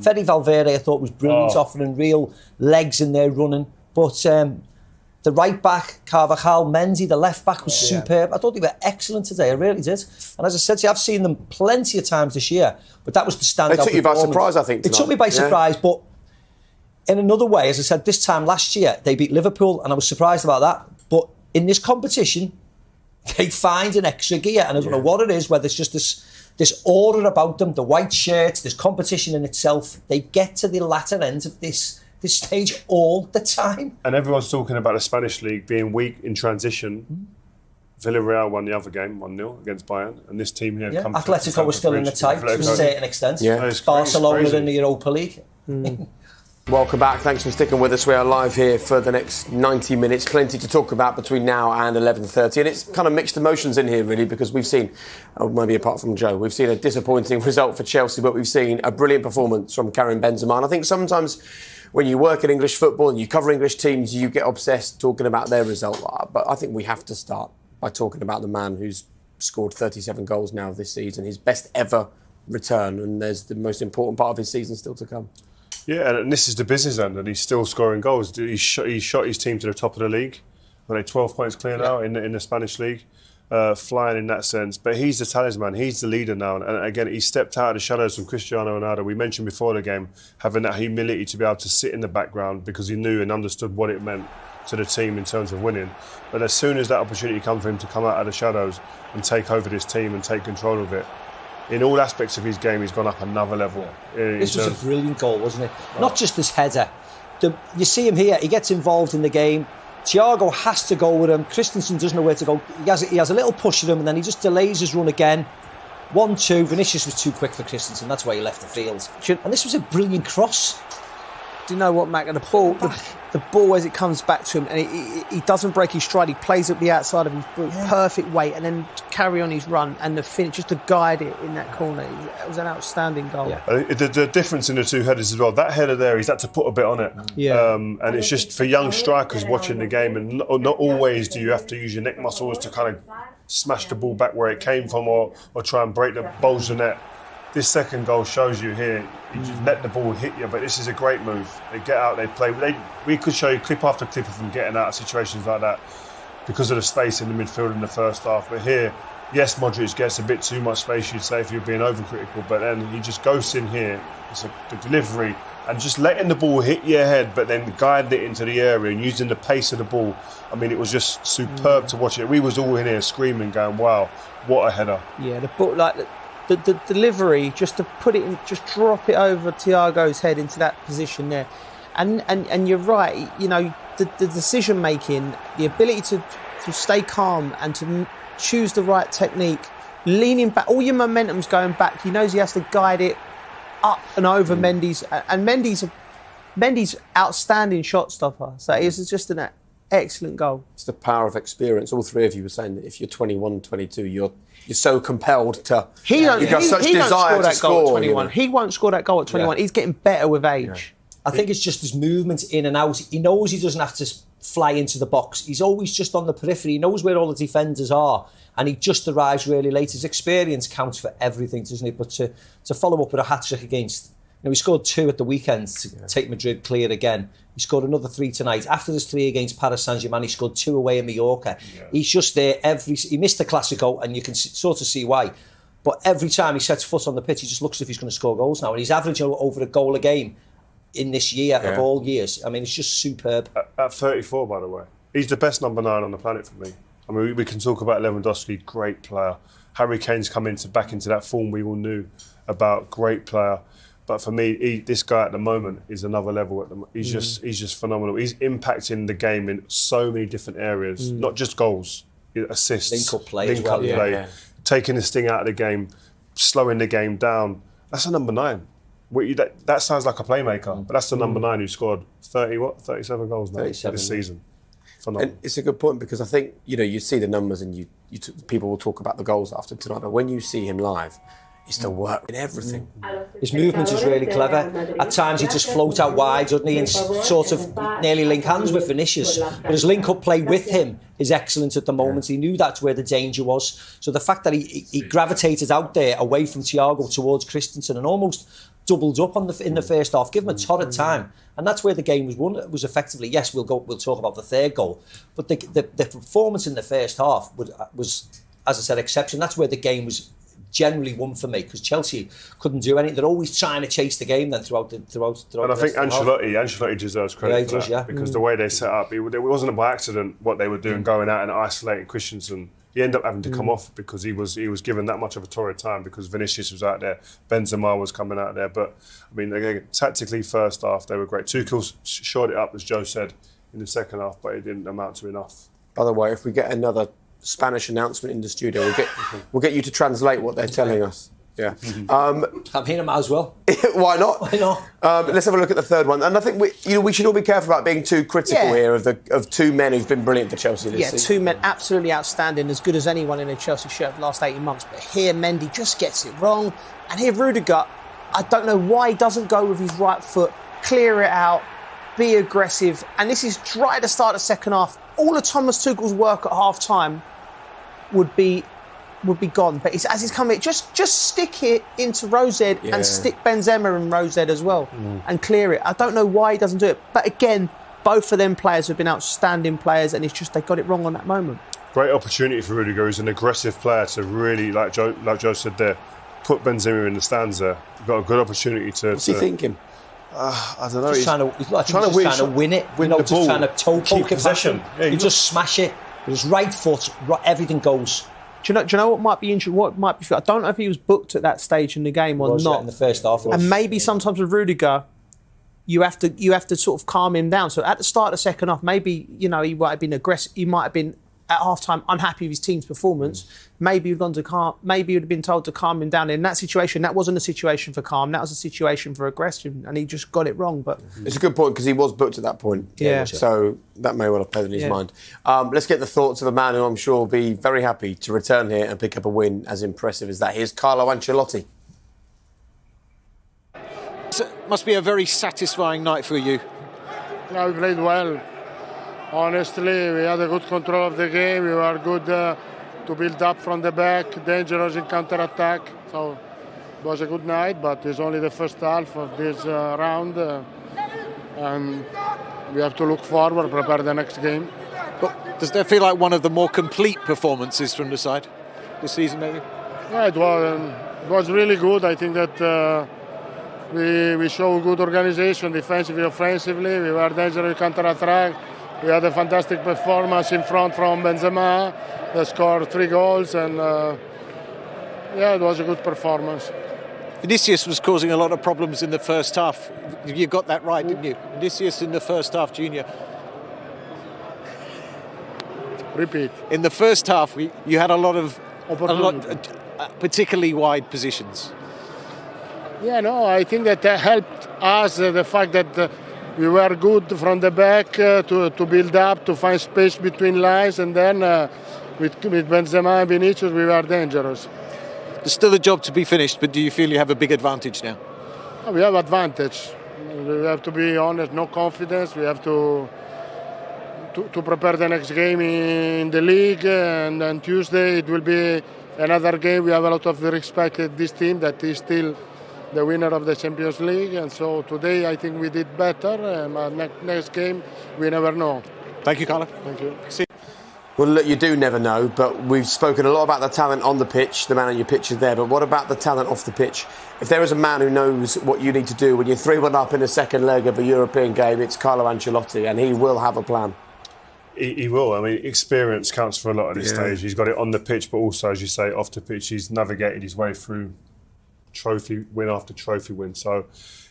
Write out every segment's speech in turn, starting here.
Fede Valverde, I thought, was brilliant, offering real legs in there running. But the right back, Carvajal, Mendy, the left back was superb. I thought they were excellent today, I really did. And as I said to you, I've seen them plenty of times this year, but that was the standout. They took you by surprise, I think, tonight. It took me by surprise, but in another way, as I said, this time last year, they beat Liverpool, and I was surprised about that. But in this competition, they find an extra gear, and I don't know what it is, whether it's just this aura about them, the white shirts, this competition in itself. They get to the latter end of this stage all the time. And everyone's talking about the Spanish league being weak in transition. Villarreal won the other game 1-0 against Bayern, and this team here comes. Atletico was still in the tight to a certain extent. Yeah. Barcelona in the Europa League. Welcome back. Thanks for sticking with us. We are live here for the next 90 minutes. Plenty to talk about between now and 11:30. And it's kind of mixed emotions in here, really, because we've seen, maybe apart from Joe, we've seen a disappointing result for Chelsea, but we've seen a brilliant performance from Karim Benzema. And I think sometimes when you work in English football and you cover English teams, you get obsessed talking about their result. But I think we have to start by talking about the man who's scored 37 goals now this season, his best ever return, and there's the most important part of his season still to come. Yeah, and this is the business end, and he's still scoring goals. He shot his team to the top of the league. They're 12 points clear now in the Spanish league, flying in that sense. But he's the talisman, he's the leader now. And again, he stepped out of the shadows from Cristiano Ronaldo. We mentioned before the game, having that humility to be able to sit in the background because he knew and understood what it meant to the team in terms of winning. But as soon as that opportunity comes for him to come out of the shadows and take over this team and take control of it, in all aspects of his game, he's gone up another level. This was a brilliant goal, wasn't it? Not just this header. You see him here, he gets involved in the game. Thiago has to go with him. Christensen doesn't know where to go. He has a little push at him, and then he just delays his run again. 1-2. Vinicius was too quick for Christensen. That's why he left the field. And this was a brilliant cross. Do you know what, Mac? And the ball as it comes back to him, and he doesn't break his stride. He plays up the outside of his perfect weight, and then carry on his run and the finish just to guide it in that corner. It was an outstanding goal. Yeah. The difference in the two headers as well. That header there, he's had to put a bit on it. Yeah. And it's just for young strikers watching the game, and not always do you have to use your neck muscles to kind of smash the ball back where it came from, or try and break the bulge of the net. This second goal shows you here, you just let the ball hit you, but this is a great move. They get out, they play. We could show you clip after clip of them getting out of situations like that because of the space in the midfield in the first half. But here, yes, Modric gets a bit too much space, you'd say, if you're being overcritical, but then he just goes in here, it's the delivery, and just letting the ball hit your head, but then guiding it into the area and using the pace of the ball. I mean, it was just superb to watch it. We was all in here screaming, going, wow, what a header. Yeah, the ball, the delivery, just to put it in, just drop it over Thiago's head into that position there. And you're right, you know, the decision making, the ability to stay calm and to choose the right technique, leaning back, all your momentum's going back. He knows he has to guide it up and over Mendy's, and Mendy's outstanding shot stopper. So it was just an excellent goal. It's the power of experience. All three of you were saying that if you're 21, 22, you're so compelled to. He don't score that goal at 21. You know? He won't score that goal at 21. Yeah. He's getting better with age. Yeah. I think it's just his movement in and out. He knows he doesn't have to fly into the box. He's always just on the periphery. He knows where all the defenders are, and he just arrives really late. His experience counts for everything, doesn't it? But to follow up with a hat-trick against... he scored 2 at the weekend to take Madrid clear again. He scored another 3 tonight. After this 3 against Paris Saint-Germain, he scored 2 away in Mallorca. Yeah. He's just there he missed the Clasico, and you can sort of see why. But every time he sets foot on the pitch, he just looks as if he's going to score goals now. And he's averaging over a goal a game in this year of all years. I mean, it's just superb. At 34, by the way. He's the best number 9 on the planet for me. I mean, we can talk about Lewandowski, great player. Harry Kane's come back into that form we all knew about, great player. But for me, this guy at the moment is another level. He's just phenomenal. He's impacting the game in so many different areas, not just goals, assists, link-up play, taking the sting out of the game, slowing the game down. That's a number 9. That sounds like a playmaker, but that's the number 9 who scored 37 goals now this season. Phenomenal. And it's a good point because I think you see the numbers and people will talk about the goals after tonight, but when you see him live, It's the work in everything. His movement is really clever. At times he just float out wide, doesn't he, and sort of nearly link hands with Vinicius. But his link-up play with him is excellent at the moment. He knew that's where the danger was. So the fact that he gravitated out there away from Thiago towards Christensen and almost doubled up in the first half, give him a torrid time. And that's where the game was won. It was effectively, yes, we'll talk about the third goal, but the performance in the first half was, as I said, exceptional. That's where the game was generally won for me, because Chelsea couldn't do anything. They're always trying to chase the game then throughout. And I think Ancelotti deserves credit for that, because the way they set up, it wasn't by accident what they were doing, going out and isolating Christensen. He ended up having to come off because he was given that much of a torrid time, because Vinicius was out there, Benzema was coming out there. But I mean, again, tactically, first half they were great. Tuchil shored it up, as Joe said, in the second half, but it didn't amount to enough. By the way, if we get another Spanish announcement in the studio, we'll get you to translate what they're telling us. Yeah, I mean, I might as well. Why not? Why not? Let's have a look at the third one. And I think we should all be careful about being too critical here of two men who've been brilliant for Chelsea this season. Two men absolutely outstanding, as good as anyone in a Chelsea shirt the last 18 months. But here Mendy just gets it wrong, and here Rudiger, I don't know why he doesn't go with his right foot, clear it out, be aggressive. And this is right at the start of the second half. All of Thomas Tuchel's work at half time would be gone, but as he's coming, just stick it into Rosed and stick Benzema in Rosed as well and clear it. I don't know why he doesn't do it, but again, both of them players have been outstanding players, and it's just they got it wrong on that moment. Great opportunity for Rudiger, who's an aggressive player, to really, like Joe said there, put Benzema in the stands there. You've got a good opportunity to. What's he thinking? I don't know. He's trying to win it. Win the ball, just trying to toe poke it past him. Yeah, you just smash it. With his right foot, everything goes. Do you know what might be interesting? What might be? I don't know if he was booked at that stage in the game or not. In the first half, and maybe sometimes with Rudiger, you have to sort of calm him down. So at the start of the second half, maybe he might have been aggressive. He might have been at half time unhappy with his team's performance. Maybe he would have been told to calm him down. In that situation, that wasn't a situation for calm. That was a situation for aggression, and he just got it wrong. But it's a good point, because he was booked at that point. Yeah. So that may well have played in his mind. Let's get the thoughts of a man who I'm sure will be very happy to return here and pick up a win as impressive as that. Here's Carlo Ancelotti. It must be a very satisfying night for you. Yeah, we played well. Honestly, we had a good control of the game. We were good to build up from the back, dangerous in counter-attack. So it was a good night, but it's only the first half of this round. And we have to look forward, prepare the next game. But does that feel like one of the more complete performances from the side this season, maybe? Yeah, it was really good. I think that we show good organization, defensively, offensively. We were dangerous in counter-attack. We had a fantastic performance in front from Benzema. They scored 3 goals, and it was a good performance. Vinicius was causing a lot of problems in the first half. You got that right, didn't you? Vinicius in the first half, Junior. Repeat. In the first half, you had a lot particularly wide positions. Yeah, no, I think that helped us the fact that we were good from the back to build up, to find space between lines, and then with Benzema and Vinicius, we were dangerous. There's still a job to be finished, but do you feel you have a big advantage now? We have advantage. We have to be honest, no confidence. We have to prepare the next game in the league, and then Tuesday it will be another game. We have a lot of respect at this team that is still the winner of the Champions League, and so today I think we did better, and next game we never know. Thank you, Carlo. Thank you. See you. Well, look, you do never know, but we've spoken a lot about the talent on the pitch, the man on your pitch is there, but what about the talent off the pitch? If there is a man who knows what you need to do when you're 3-1 up in the second leg of a European game, it's Carlo Ancelotti, and he will have a plan. He will. I mean, experience counts for a lot at this stage. He's got it on the pitch, but also, as you say, off the pitch, he's navigated his way through trophy win after trophy win, so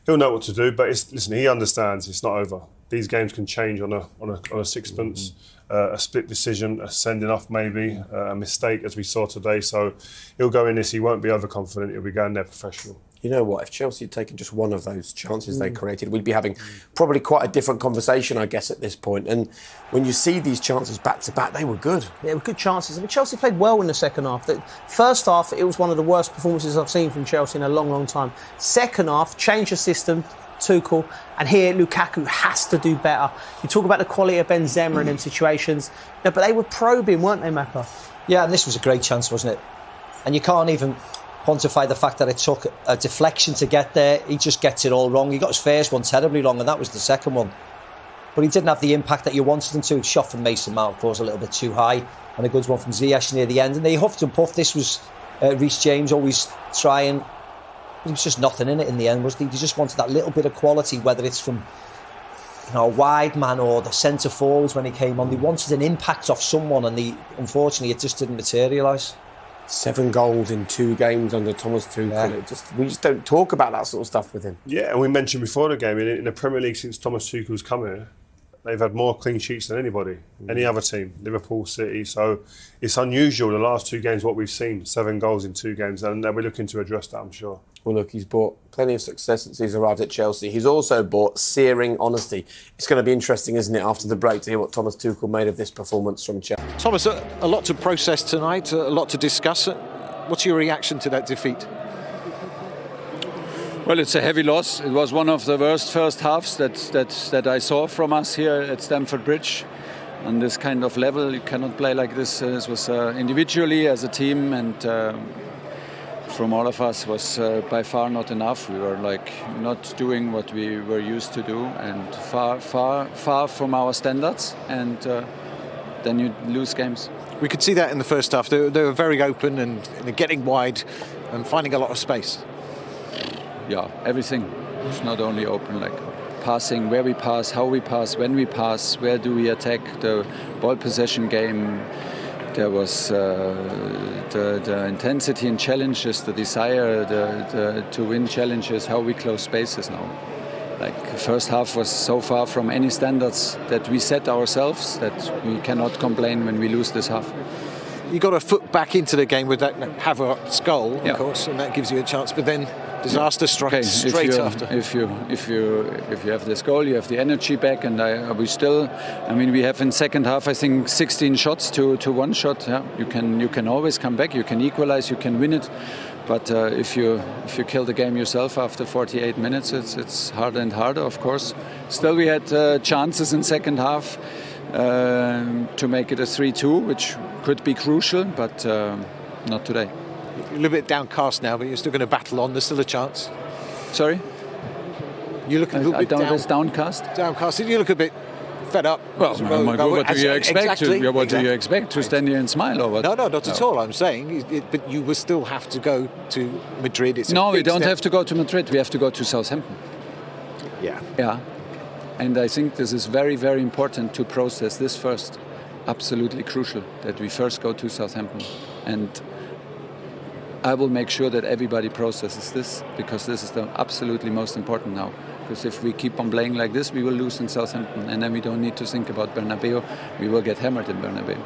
he'll know what to do. But listen, he understands it's not over. These games can change on a sixpence, a split decision, a sending off maybe, a mistake as we saw today. So he'll go in this. He won't be overconfident. He'll be going there professional. You know what? If Chelsea had taken just one of those chances they created, we'd be having probably quite a different conversation, I guess, at this point. And when you see these chances back to back, they were good. Yeah, they were good chances. I mean, Chelsea played well in the second half. The first half, it was one of the worst performances I've seen from Chelsea in a long, long time. Second half, changed the system, Tuchil, and here Lukaku has to do better. You talk about the quality of Benzema in them situations, no, but they were probing, weren't they, Macca? Yeah, and this was a great chance, wasn't it? And you can't even quantify the fact that it took a deflection to get there. He just gets it all wrong. He got his first one terribly wrong, and that was the second one. But he didn't have the impact that you wanted him to. Shot from Mason Mount, of course, a little bit too high, and a good one from Ziyech near the end. And they huffed and puffed. This was Reece James always trying. There was just nothing in it in the end, was there? He just wanted that little bit of quality, whether it's from a wide man or the centre forwards when he came on. They wanted an impact off someone, and unfortunately it just didn't materialise. 7 goals in 2 games under Thomas Tuchel. Yeah. We just don't talk about that sort of stuff with him. Yeah, and we mentioned before the game, in the Premier League since Thomas Tuchel's come here, they've had more clean sheets than anybody, any other team, Liverpool, City. So it's unusual, the last 2 games, what we've seen, 7 goals in 2 games, and we're looking to address that, I'm sure. Well, look, he's brought plenty of success since he's arrived at Chelsea. He's also brought searing honesty. It's going to be interesting, isn't it, after the break, to hear what Thomas Tuchel made of this performance from Chelsea. Thomas, a lot to process tonight, a lot to discuss. What's your reaction to that defeat? Well, it's a heavy loss. It was one of the worst first halves that I saw from us here at Stamford Bridge. On this kind of level, you cannot play like this. This was individually as a team, and from all of us was by far not enough. We were not doing what we were used to do, and far from our standards. And then you lose games. We could see that in the first half. They were very open and getting wide and finding a lot of space. Yeah, everything. It's not only open, like passing, where we pass, how we pass, when we pass, where do we attack, the ball possession game. There was the intensity in challenges, the desire to win challenges, how we close spaces now. Like the first half was so far from any standards that we set ourselves that we cannot complain when we lose this half. You got a foot back into the game with that Havertz goal, of course, and that gives you a chance. But then disaster strikes straight after. If you have this goal, you have the energy back, and we have in second half I think 16 shots to 1 shot. Yeah, you can always come back. You can equalize. You can win it. But if you kill the game yourself after 48 minutes, it's harder and harder, of course. Still, we had chances in second half to make it a 3-2, which could be crucial, but not today. A little bit downcast now, but you're still going to battle on. There's still a chance. Sorry? You look a little bit downcast? Downcast. You look a bit fed up. Well, what do you expect? Exactly. Do you expect to stand here and smile or what? No, not at all. I'm saying, but you will still have to go to Madrid. We don't have to go to Madrid. We have to go to Southampton. Yeah. And I think this is very, very important to process this first. Absolutely crucial that we first go to Southampton. And I will make sure that everybody processes this, because this is the absolutely most important now. Because if we keep on playing like this, we will lose in Southampton, and then we don't need to think about Bernabeu. We will get hammered in Bernabeu.